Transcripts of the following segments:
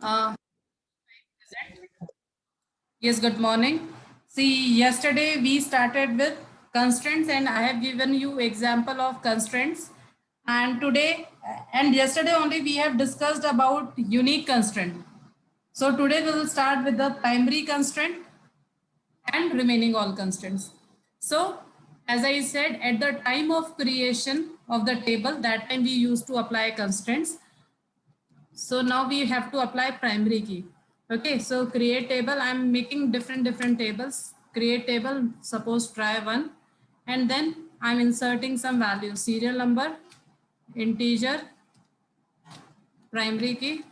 Uh, yes, good morning. See, yesterday we started with constraints and I have given you example of constraints. And today and yesterday only we have discussed about unique constraint. So today we will start with the primary constraint and remaining all constraints. So as I said, at the time of creation of the table, that time we used to apply constraints. So now we have to apply primary key. Okay, so create table. I'm making different tables. Create table, suppose try one, and then I'm inserting some values, serial number, integer, primary key.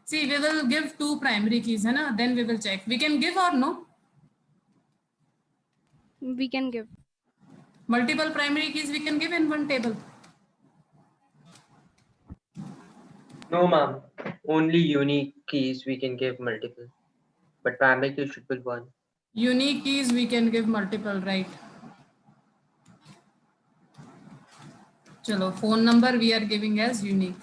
See, we will give two primary keys, hai na? Then we will check. We can give or no? We can give. Multiple primary keys we can give in one table. No, ma'am. Only unique keys we can give multiple, but primary key should be one. Unique keys we can give multiple, right? Chalo, phone number we are giving as unique.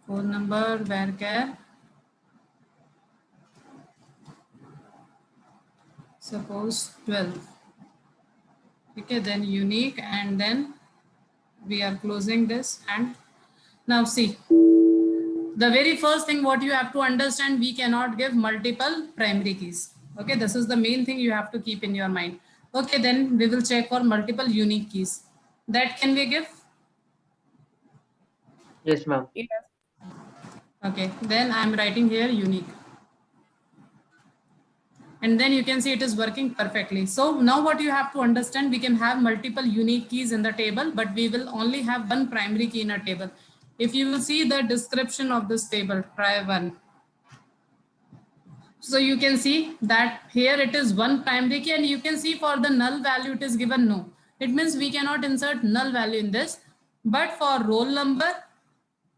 Phone number varchar. Suppose 12. Okay, then unique, and then we are closing this. And now see, the very first thing what you have to understand, we cannot give multiple primary keys. Okay, this is the main thing you have to keep in your mind. Okay, then we will check for multiple unique keys. That can we give? Yes, ma'am. Yes. Okay, then I'm writing here unique. And then you can see it is working perfectly. So now what you have to understand, we can have multiple unique keys in the table, but we will only have one primary key in a table. If you will see the description of this table, try one. So you can see that here it is one primary key, and you can see for the null value it is given no. It means we cannot insert null value in this, but for roll number,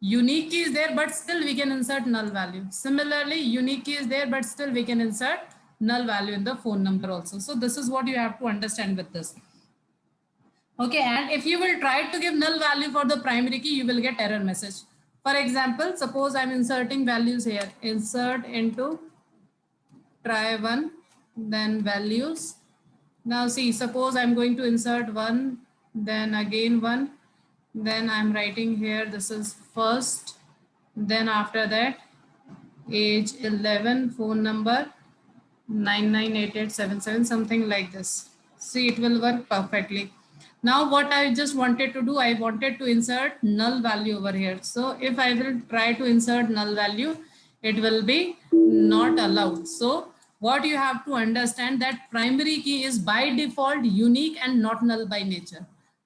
unique key is there, but still we can insert null value. Similarly, unique key is there, but still we can insert null value in the phone number also. So this is what you have to understand with this. Okay, and if you will try to give null value for the primary key, you will get error message. For example, suppose I'm inserting values here. Insert into try one, then values. Now see, suppose I'm going to insert one, then again one, then I'm writing here, this is first, then after that, age 11, phone number 998877, something like this. See, it will work perfectly. Now what I just wanted to do, I wanted to insert null value over here. So if I will try to insert null value, it will be not allowed. So what you have to understand, that primary key is by default unique and not null by nature.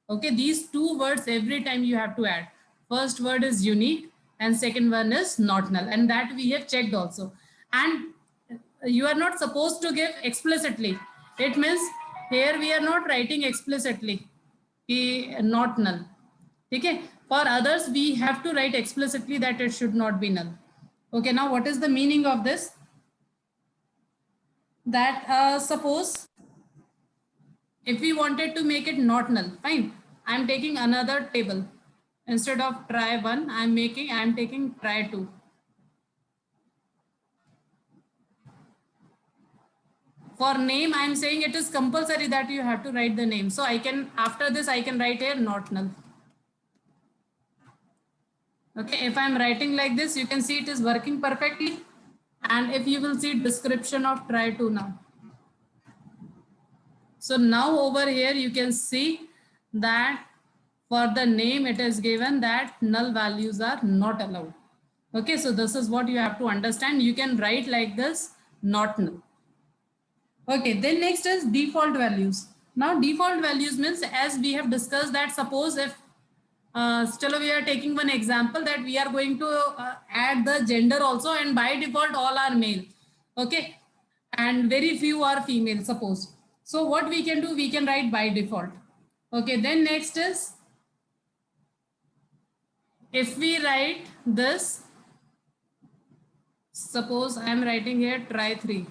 Okay, these two words every time you have to add. First word is unique and second one is not null, and that we have checked also. And you are not supposed to give explicitly. It means here we are not writing explicitly not null. Okay, for others we have to write explicitly that it should not be null. Okay, now what is the meaning of this? That suppose if we wanted to make it not null, fine, I'm taking another table. Instead of try one, I'm taking try two. For name, I'm saying it is compulsory that you have to write the name. So I can, after this, I can write here not null. Okay, if I'm writing like this, you can see it is working perfectly. And if you will see description of try to now. So now over here, you can see that for the name, it is given that null values are not allowed. Okay, so this is what you have to understand. You can write like this, not null. Okay, then next is default values. Now default values means, as we have discussed, that suppose if still we are taking one example that we are going to add the gender also, and by default all are male. Okay, and very few are female, suppose. So what we can do, we can write by default. Okay, then next is, if we write this, suppose I am writing here try 3.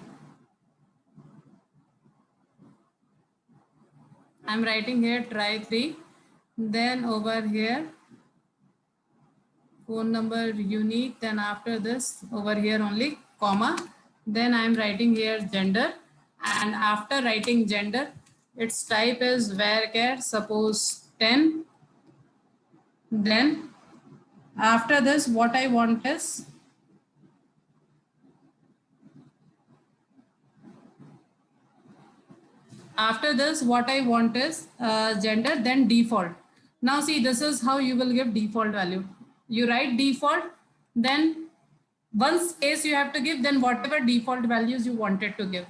I'm writing here try 3. then over here phone number unique, then after this over here only comma, then I'm writing here gender, and after writing gender its type is varchar, suppose 10. Then after this what I want is gender, then default. Now see, this is how you will give default value. You write default, then one space you have to give, then whatever default values you wanted to give.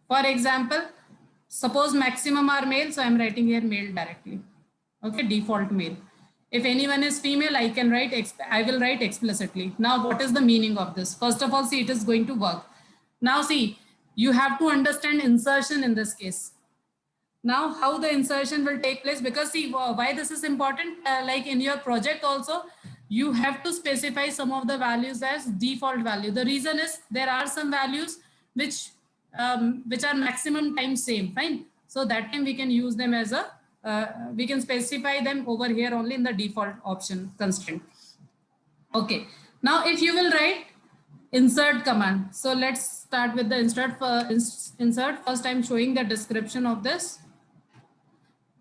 For example, suppose maximum are male, so I'm writing here male directly. Okay, default male. If anyone is female, I will write explicitly. Now, what is the meaning of this? First of all, see, it is going to work. Now, see, you have to understand insertion in this case. Now, how the insertion will take place, because see, why this is important, like in your project also, you have to specify some of the values as default value. The reason is there are some values which are maximum times same, fine. So that time we can use them as a, we can specify them over here only in the default option constraint. Okay, now if you will write insert command. So let's start with the insert. First I'm showing the description of this.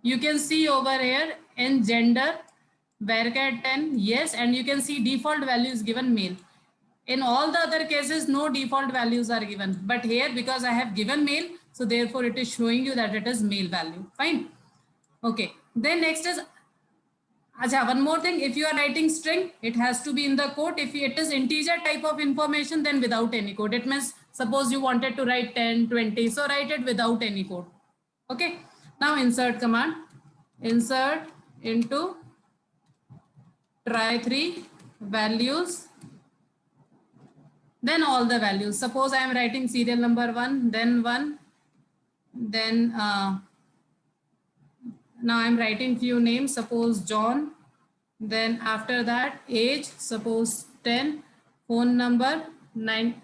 You can see over here in gender, varchar 10, yes, and you can see default value is given male. In all the other cases, no default values are given. But here, because I have given male, so therefore it is showing you that it is male value. Fine. Okay. Then next is, one more thing. If you are writing string, it has to be in the quote. If it is integer type of information, then without any quote. It means, suppose you wanted to write 10, 20. So write it without any quote. Okay. Now insert command. Insert into try3 values. Then all the values. Suppose I am writing serial number 1, then 1, then now I'm writing few names, suppose John, then after that age, suppose 10, phone number 9,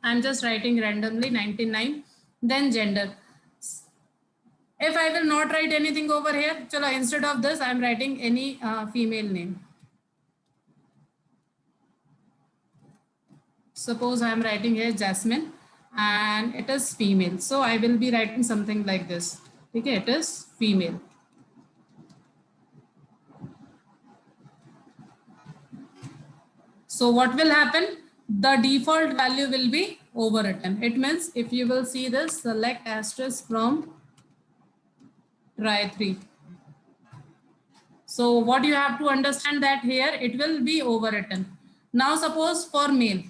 I'm just writing randomly 99, then gender. If I will not write anything over here, chalo, instead of this I'm writing any female name. Suppose I am writing here Jasmine and it is female. So I will be writing something like this. Okay, it is female. So what will happen? The default value will be overwritten. It means if you will see this, select asterisk from try3. So what you have to understand that here it will be overwritten. Now suppose for male,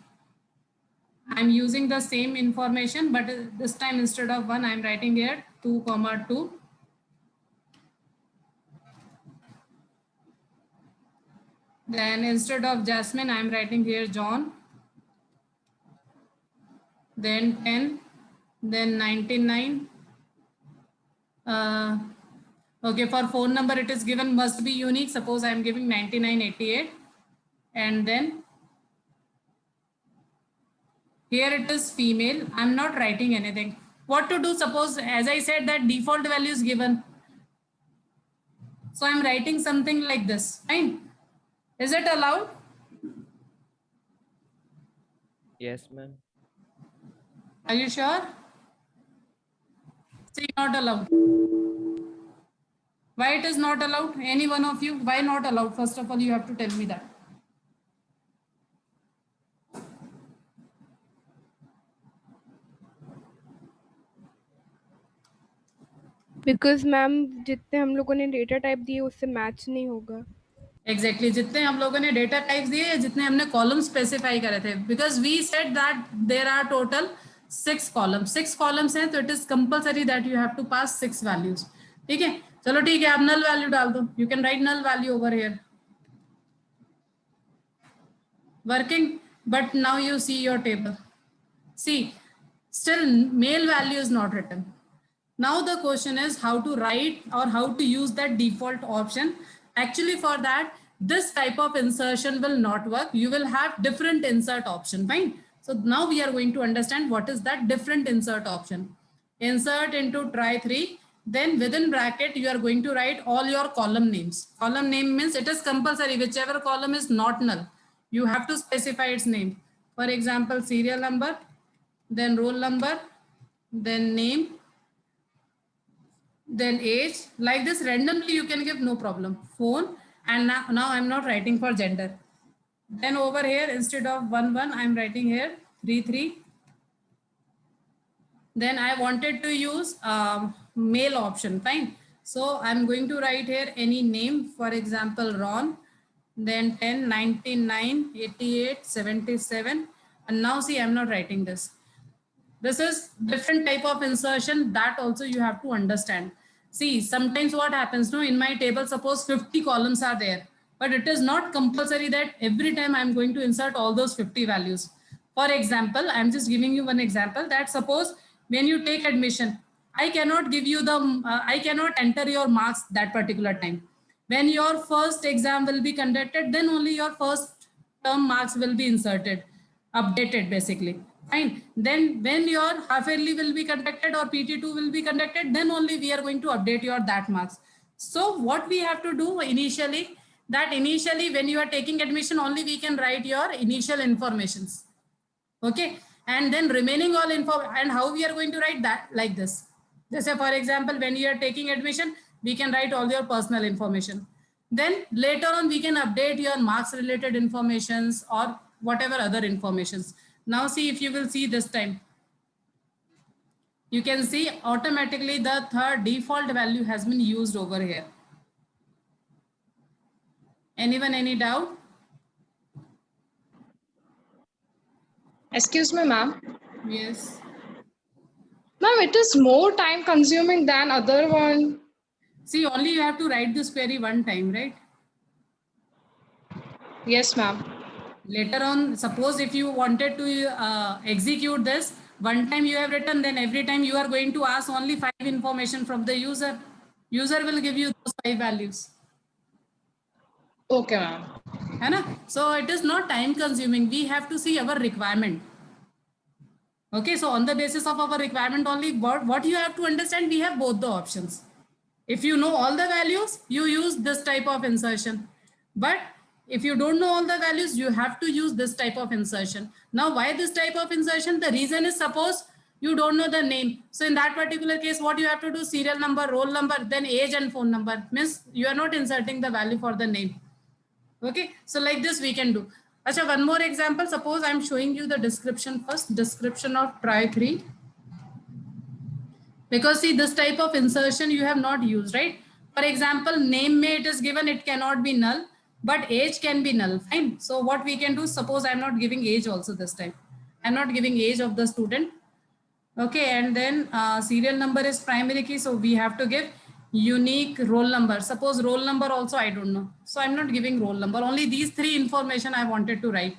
I'm using the same information, but this time instead of 1, I'm writing here 2, 2. Then instead of Jasmine, I'm writing here John. Then 10, then 99. Okay, for phone number, it is given must be unique. Suppose I'm giving 9988. And then here it is female. I'm not writing anything. What to do? Suppose, as I said, that default value is given. So I'm writing something like this. Fine. Is it allowed? Yes, ma'am. Are you sure? See, not allowed. Why it is not allowed? Any one of you? Why not allowed? First of all, you have to tell me that. Because ma'am जितने हम लोगों ने data type दिए उससे match नहीं होगा. Exactly जितने हम लोगों ने डेटा टाइप्स दिए या जितने हमने कॉलम स्पेसिफाई करे थे, because we said that there are total 6 columns. 6 columns हैं तो it is compulsory that you have to pass 6 values. ठीक है, चलो ठीक है, आप नल वैल्यू डाल दो. You can write null value over here. Working, but now you see your table. See, still male value is not written. Now the question is how to write or how to use that default option. Actually for that, this type of insertion will not work. You will have different insert option, fine. So now we are going to understand what is that different insert option. Insert into try3. Then within bracket, you are going to write all your column names. Column name means it is compulsory. Whichever column is not null, you have to specify its name. For example, serial number, then roll number, then name, then age. Like this randomly you can give, no problem. Phone, and now I'm not writing for gender. Then over here, instead of 1 1, I'm writing here 3 3. Then I wanted to use male option, fine. So I'm going to write here any name, for example, Ron, then 10, 99, 88, 77. And now see, I'm not writing this. This is different type of insertion that also you have to understand. See, sometimes what happens, no, in my table, suppose 50 columns are there, but it is not compulsory that every time I'm going to insert all those 50 values. For example, I'm just giving you one example that suppose when you take admission, I cannot give you the, I cannot enter your marks that particular time. When your first exam will be conducted, then only your first term marks will be inserted, updated basically. Fine. Then when your half yearly will be conducted or PT2 will be conducted, then only we are going to update your that marks. So what we have to do initially, that initially when you are taking admission, only we can write your initial informations. Okay. And then remaining all info, and how we are going to write that like this. Just say, for example, when you are taking admission, we can write all your personal information. Then later on, we can update your marks related informations or whatever other informations. Now see, if you will see this time, you can see automatically the third default value has been used over here. Anyone, any doubt? Excuse me, ma'am. Yes. Ma'am, it is more time consuming than other one. See, only you have to write this query one time, right? Yes, ma'am. Later on, suppose if you wanted to execute this, one time you have written, then every time you are going to ask only 5 information from the user. User will give you those 5 values. Okay, ma'am. है ना? So it is not time consuming. We have to see our requirement. Okay, so on the basis of our requirement only, what you have to understand, we have both the options. If you know all the values, you use this type of insertion. But if you don't know all the values, you have to use this type of insertion. Now, why this type of insertion? The reason is, suppose you don't know the name. So in that particular case, what you have to do, serial number, roll number, then age and phone number. Means you are not inserting the value for the name. Okay, so like this we can do. Achha, one more example. Suppose I'm showing you the description first, description of try 3. Because see, this type of insertion you have not used, right? For example, name may it is given, it cannot be null, but age can be null. Fine. So what we can do, suppose I'm not giving age also this time. I'm not giving age of the student. Okay, and then serial number is primary key. So we have to give unique roll number. Suppose roll number also I don't know. So I'm not giving roll number. Only these 3 information I wanted to write.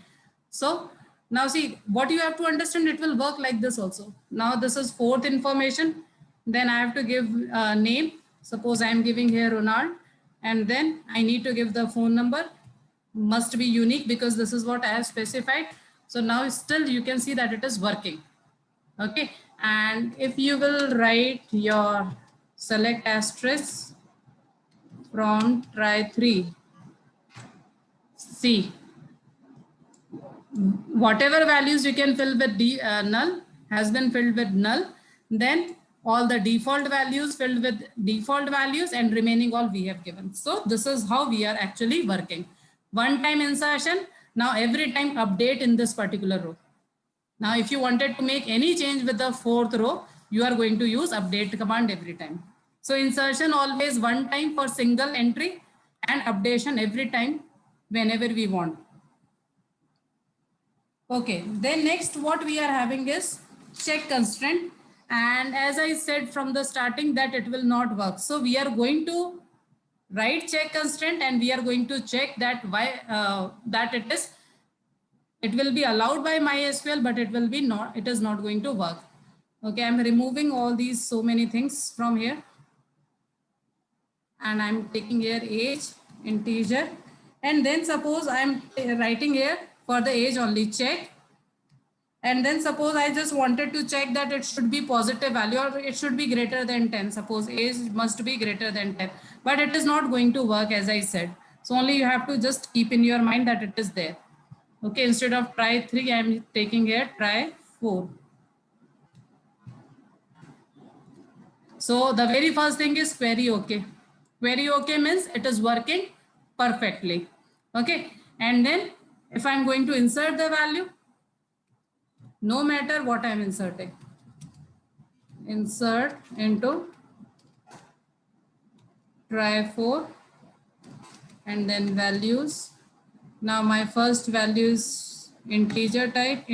So now see, what you have to understand, it will work like this also. Now this is 4th information. Then I have to give name. Suppose I am giving here Ronald. And then I need to give the phone number. Must be unique because this is what I have specified. So now still you can see that it is working. Okay. And if you will write your select asterisk from try 3, see, whatever values you can fill with null has been filled with null. Then all the default values filled with default values, and remaining all we have given. So this is how we are actually working. One time insertion. Now every time update in this particular row. Now, if you wanted to make any change with the 4th row, you are going to use update command every time. So insertion always one time for single entry, and updation every time whenever we want. Okay, then next what we are having is check constraint. And as I said from the starting that it will not work. So we are going to write check constraint, and we are going to check that why that it will be allowed by MySQL, but it will be not, it is not going to work. Okay, I'm removing all these so many things from here. And I'm taking here age, integer. And then suppose I'm writing here for the age only check. And then suppose I just wanted to check that it should be positive value or it should be greater than 10. Suppose age must be greater than 10, but it is not going to work as I said. So only you have to just keep in your mind that it is there. Okay, instead of try 3, I am taking here try 4. So the very first thing is query okay. Query okay means it is working perfectly. Okay, and then if I'm going to insert the value, no matter what I'm inserting, insert into try 4 and then values. Now my first value is integer type,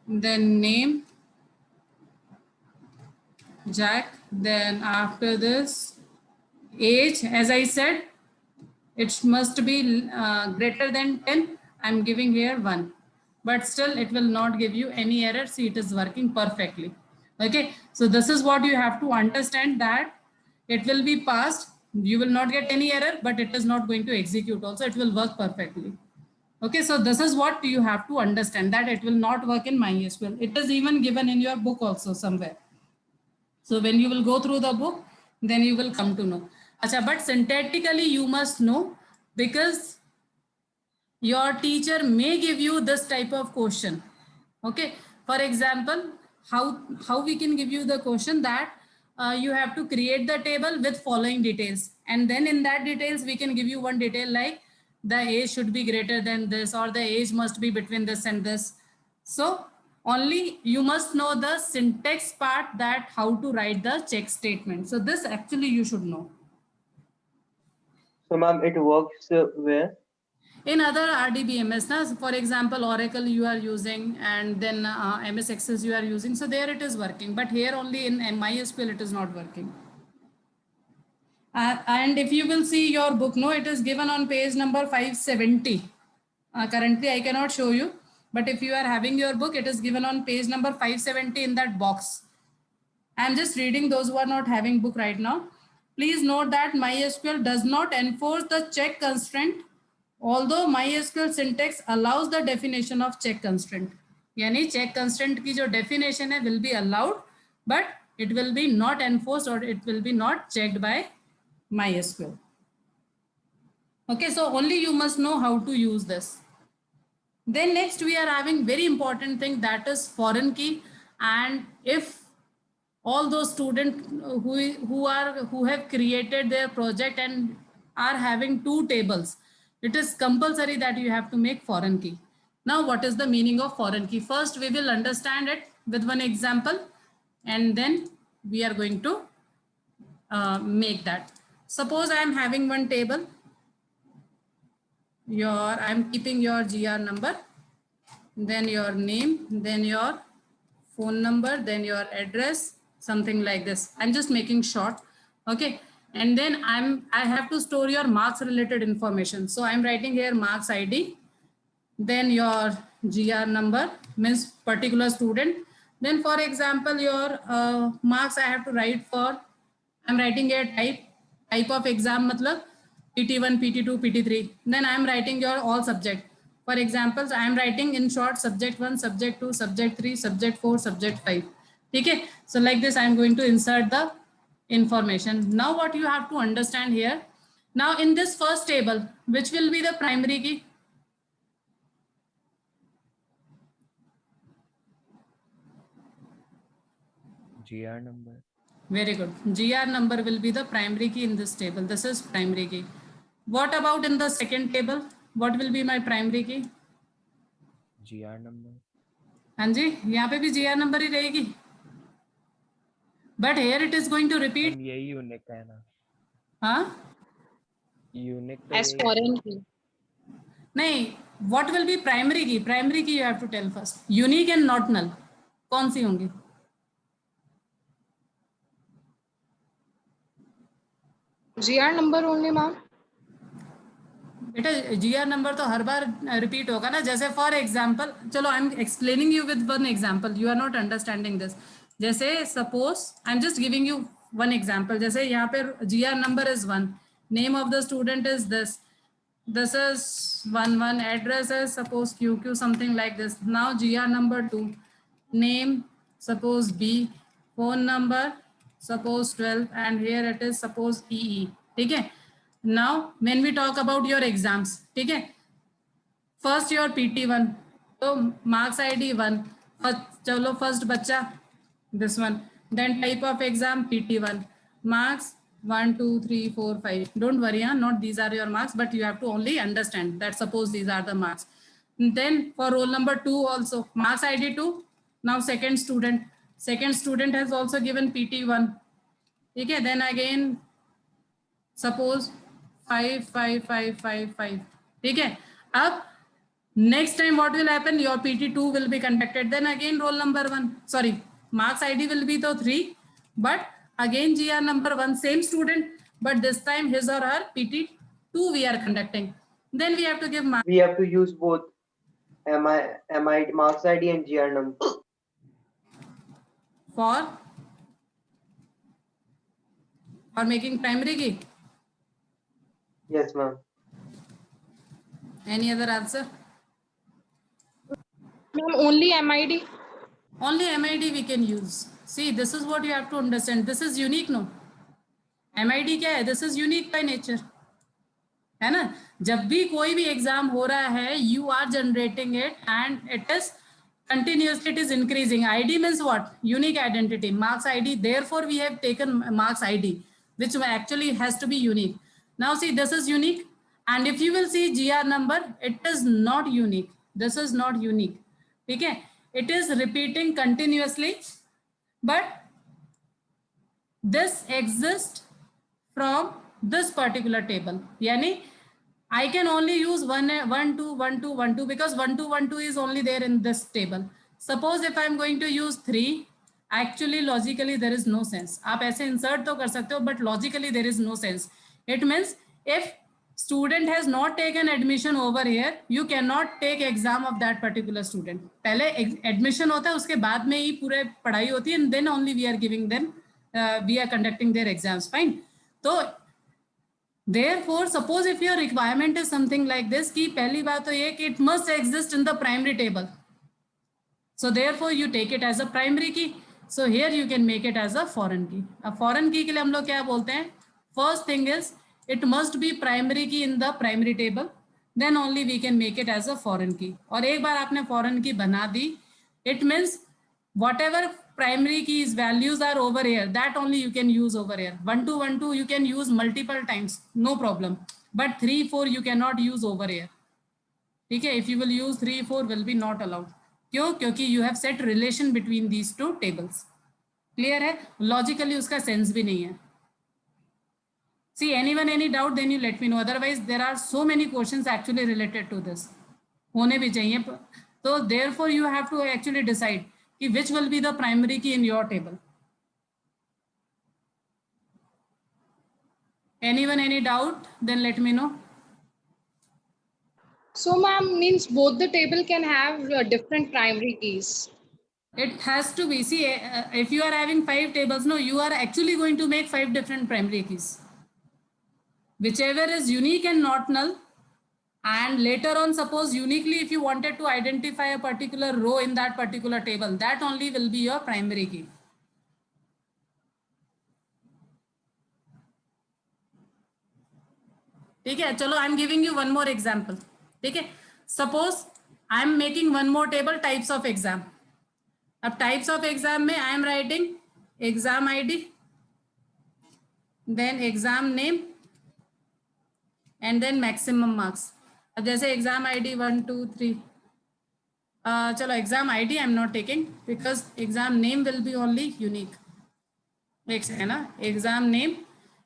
then name, Jack. Then after this, age, as I said, it must be greater than 10. I'm giving here 1, but still it will not give you any error. See, it is working perfectly. Okay, so this is what you have to understand, that it will be passed. You will not get any error, but it is not going to execute also. It will work perfectly. Okay, so this is what you have to understand, that it will not work in MySQL. It is even given in your book also somewhere. So when you will go through the book, then you will come to know. Acha, but syntactically you must know, because your teacher may give you this type of question. Okay, for example, how we can give you the question that you have to create the table with following details, and then in that details we can give you one detail like the age should be greater than this, or the age must be between this and this. So only you must know the syntax part, that how to write the check statement. So this actually you should know. So ma'am, it works where? In other RDBMS, na, for example, Oracle you are using, and then MS Access you are using. So there it is working, but here only in MySQL it is not working. And if you will see your book, no, it is given on page number 570. Currently I cannot show you, but if you are having your book, it is given on page number 570 in that box. I'm just reading those who are not having book right now. Please note that MySQL does not enforce the check constraint, although MySQL syntax allows the definition of check constraint. यानी check constraint की जो definition है will be allowed, but it will be not enforced, or it will be not checked by MySQL. Okay, so only you must know how to use this. Then next we are having very important thing, that is foreign key. And if all those students who have created their project and are having 2 tables, it is compulsory that you have to make foreign key. Now what is the meaning of foreign key? First we will understand it with one example, and then we are going to make that. Suppose I am having one table, I am keeping your GR number, then your name, then your phone number, then your address, something like this. I'm just making short. Okay, and then I have to store your marks related information. So I'm writing here marks ID, then your GR number means particular student. Then for example, your marks I have to write for, I'm writing here type of exam, matlab PT1, PT2, PT3. Then I'm writing your all subject. For examples, I am writing in short subject 1, subject 2, subject 3, subject 4, subject 5. Okay, so like this I am going to insert the information. Now what you have to understand here, now in this first table, which will be the primary key? GR number. Very good. GR number will be the primary key in this table. This is primary key. What about in the second table? What will be my primary key? GR number. हाँ जी, यहाँ पे भी GR number ही रहेगी. But here it is going to repeat. यही unique है ना? हाँ? Unique तो As foreign key. नहीं, what will be primary key? Primary key you have to tell first. Unique and not null. कौन सी होंगी? GR number only, ma'am. बेटा GR number तो हर बार रिपीट होगा ना. जैसे फॉर एग्जाम्पल, चलो I am explaining you with one example, you are not understanding this. जैसे suppose I am just giving you one example. जैसे यहाँ पे GR number is 1, name of the student is this, this is 1 1, address is suppose QQ, something like this. Now GR number 2, name suppose B, phone number suppose 12, and here it is suppose EE. ठीक है. Now when we talk about your exams, ठीक है, first your PT1, तो marks ID 1, चलो first बच्चा this one, then type of exam PT1, marks 1 2 3 4 5. Don't worry, not these are your marks, but you have to only understand that suppose these are the marks. Then for roll number 2 also marks ID 2. Now second student has also given PT1. Okay, then again suppose 5 5 5 5 5. ठीक है. अब next time what will happen, your PT2 will be conducted, then again roll number 1, sorry, marks ID will be the 3, but again GR number 1, same student, but this time his or her PT2 we are conducting. Then we have to give marks. We have to use both MI marks ID and GR number for making primary key. Yes, ma'am. Any other answer? Ma'am, only MID. Only MID we can use. See, this is what you have to understand. This is unique, no? MID क्या है? This is unique by nature. है ना? जब भी कोई भी exam हो रहा है, you are generating it and it is continuously, it is increasing. ID means what? Unique identity. Marks ID. Therefore, we have taken marks ID, which actually has to be unique. Now, see, this is unique. And if you will see GR number, it is not unique. This is not unique. ठीक है, it is repeating continuously, but this exists from this particular table. Yani I can only use 1 2 1 2 1 2 because 1 2 1 2 is only there in this table. Suppose if I am going to use 3, actually logically there is no sense. आप ऐसे insert तो कर सकते हो, but logically there is no sense. It means if student has not taken admission over here, you cannot take exam of that particular student. पहले admission होता है, उसके बाद में ही पूरे पढ़ाई होती है, and then only we are giving them, we are conducting their exams. Fine. तो therefore, suppose if your requirement is something like this, कि पहली बात तो ये कि it must exist in the primary table. So therefore, you take it as a primary key. So here you can make it as a foreign key. अब foreign key के लिए हम लोग क्या बोलते हैं? First thing is, it must be primary key in the primary table, then only we can make it as a foreign key. और एक बार आपने foreign key बना दी, it means whatever primary keys values are over here, that only you can use over here. 1 2 1 2 you can use multiple times, no problem, but 3 4 you cannot use over here. ठीक है, if you will use 3 4 will be not allowed. क्यों? क्योंकि you have set relation between these two tables. Clear है? Logically उसका sense भी नहीं है. See, anyone any doubt, then you let me know. Otherwise, there are so many questions actually related to this. होने भी चाहिए. So therefore, you have to actually decide कि which will be the primary key in your table. Anyone any doubt? Then let me know. So, ma'am, means both the table can have different primary keys. It has to be. See, if you are having 5 tables, no, you are actually going to make 5 different primary keys. Whichever is unique and not null, and later on suppose uniquely if you wanted to identify a particular row in that particular table, that only will be your primary key. ठीक है, चलो, I am giving you one more example. ठीक है, suppose I am making one more table, types of exam. अब types of exam में I am writing exam ID, then exam name, and then maximum marks. अब जैसे exam ID 1 2 3, चलो exam ID I am not taking because exam name will be only unique. है ना, exam name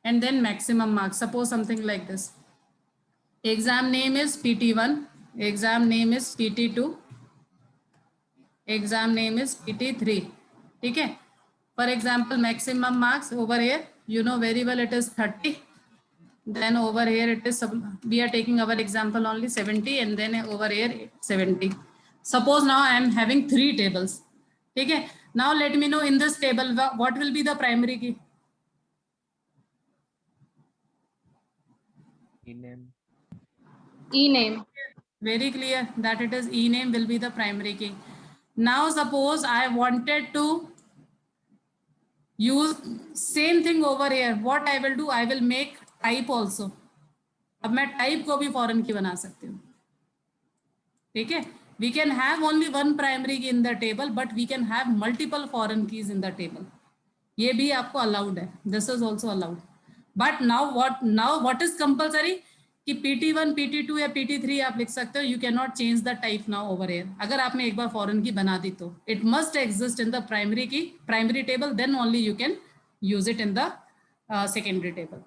and then maximum marks. Suppose something like this. Exam name is PT1, exam name is PT2, exam name is PT3. ठीक है. For example, maximum marks over here, you know very well it is 30. Then over here it is, we are taking our example only 70, and then over here 70. Suppose now I am having 3 tables. Okay, now let me know in this table what will be the primary key. Name. E-name. Very clear that it is ename will be the primary key. Now suppose I wanted to use same thing over here. What I will do, I will make type also. अब मैं type को भी foreign key बना सकती हूँ. ठीक है? We can have only one primary key in the table, but we can have multiple foreign keys in the table. ये भी आपको allowed है. This is also allowed. But now what is compulsory? कि PT1, PT2 या PT3 आप लिख सकते हो. You cannot change the type now over here. अगर आपने एक बार foreign key बना दी तो it must exist in the primary table. Then only you can use it in the secondary table.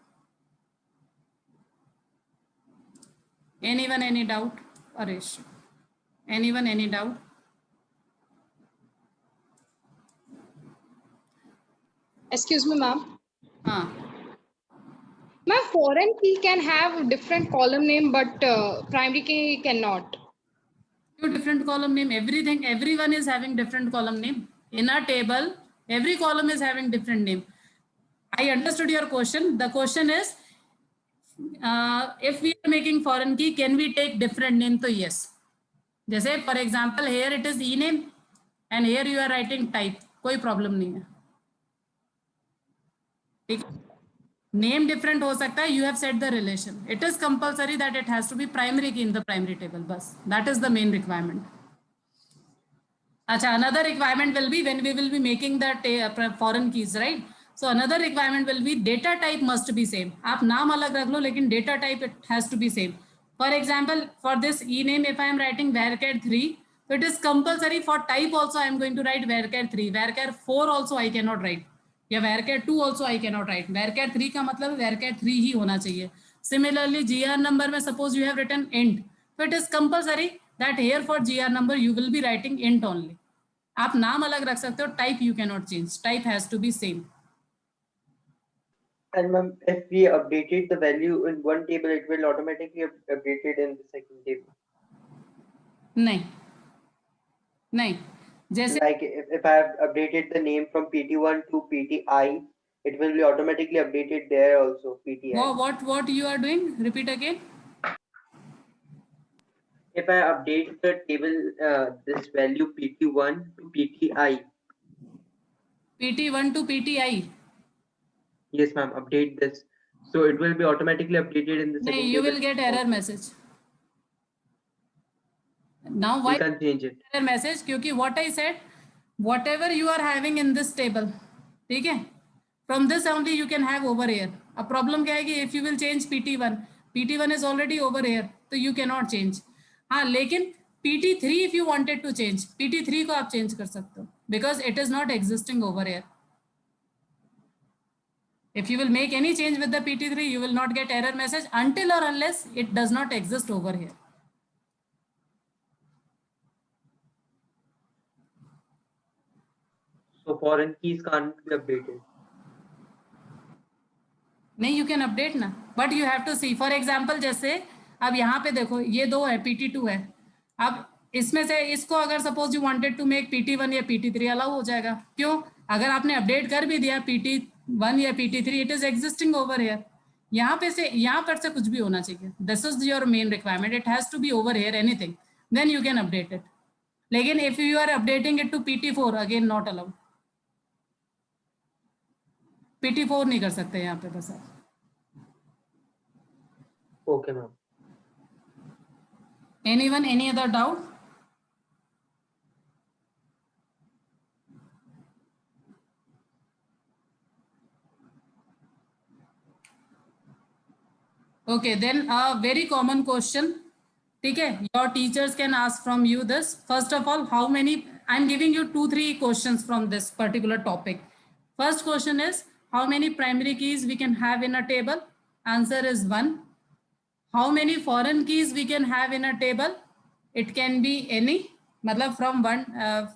Anyone any doubt? Arish? Anyone any doubt? Excuse me, ma'am. हाँ. Ma'am, foreign key can have different column name, but primary key cannot. Two different column name. Everyone is having different column name. In a table, every column is having different name. I understood your question. The question is, if we are making foreign key, can we take different name? So yes. जैसे for example, here it is ename, and here you are writing type. कोई problem नहीं है. ठीक है? Name different हो सकता है. You have set the relation. It is compulsory that it has to be primary key in the primary table. बस. That is the main requirement. अच्छा, another requirement will be when we will be making the foreign keys, right? So another requirement will be data type must be same. आप नाम अलग रख लो, लेकिन data type it has to be same. For example, for this ename, if I am writing varchar 3, so it is compulsory for type also I am going to write varchar 3. Varchar 4 also I cannot write. या varchar 2 also I cannot write. Varchar 3 का मतलब varchar 3 ही होना चाहिए. Similarly, GR number में suppose you have written int, so it is compulsory that here for GR number you will be writing int only. आप नाम अलग रख सकते हो, type you cannot change. Type has to be same. And ma'am, if we updated the value in one table, it will automatically update it in the second table. नहीं, नहीं. जैसे Like if I have updated the name from PT1 to PTI, it will be automatically updated there also, PTI. what you are doing? Repeat again. If I update the table, this value PT1 to PTI. PT1 to PTI. Yes, ma'am, update this. So it will be automatically updated in the second नहीं, you table. will get error message. Now why We can't change it. error message? क्योंकि what I said, whatever you are having in this table, ठीक है? From this only you can have over here. अब problem क्या है कि if you will change PT1 is already over here, तो you cannot change. हाँ, लेकिन PT3 if you wanted to change, PT3 को आप change कर सकते हो, because it is not existing over here. If you will make any change with the PT3, you will not get error message until or unless it does not exist over here. So foreign keys can't be updated. नहीं, you can update ना, but you have to see. For example, जैसे अब यहाँ पे देखो, ये दो है, PT2 है. अब इसमें से इसको अगर suppose you wanted to make PT1 या PT3 allow हो जाएगा. क्यों? अगर आपने अपडेट कर भी दिया PT1 या PT3, it is existing over here. यहाँ पर से कुछ भी होना चाहिए. This is your main requirement. It has to be over here, anything. Then you can update it. लेकिन if you are updating it to PT4, again not allowed. PT4 नहीं कर सकते यहाँ पे बस आप. Okay, ma'am. Anyone, any other doubt? Okay, then a very common question. ठीक है, your teachers can ask from you this. First of all, how many? I'm giving you 2-3 questions from this particular topic. First question is, how many primary keys we can have in a table? Answer is 1. How many foreign keys we can have in a table? It can be any. मतलब from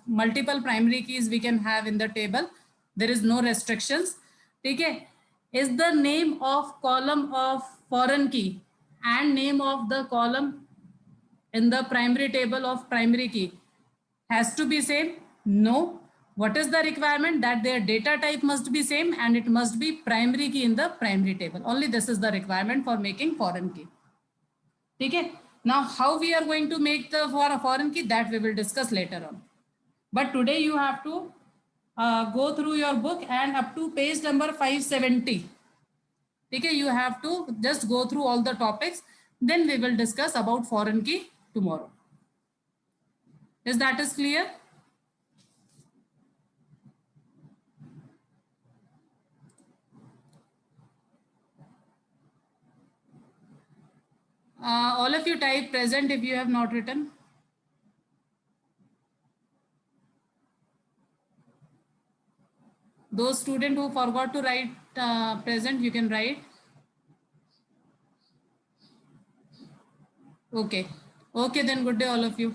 multiple primary keys we can have in the table. There is no restrictions. ठीक है. Is the name of column of foreign key and name of the column in the primary table of primary key has to be same? No. What is the requirement? That their data type must be same and it must be primary key in the primary table. Only this is the requirement for making foreign key. ठीक है. Now, how we are going to make the foreign key, that we will discuss later on. But today you have to go through your book and up to page number 570. Okay, you have to just go through all the topics. Then we will discuss about foreign key tomorrow. Is that is clear? All of you type present if you have not written. Those students who forgot to write present, you can write. Okay. Okay, then good day all of you.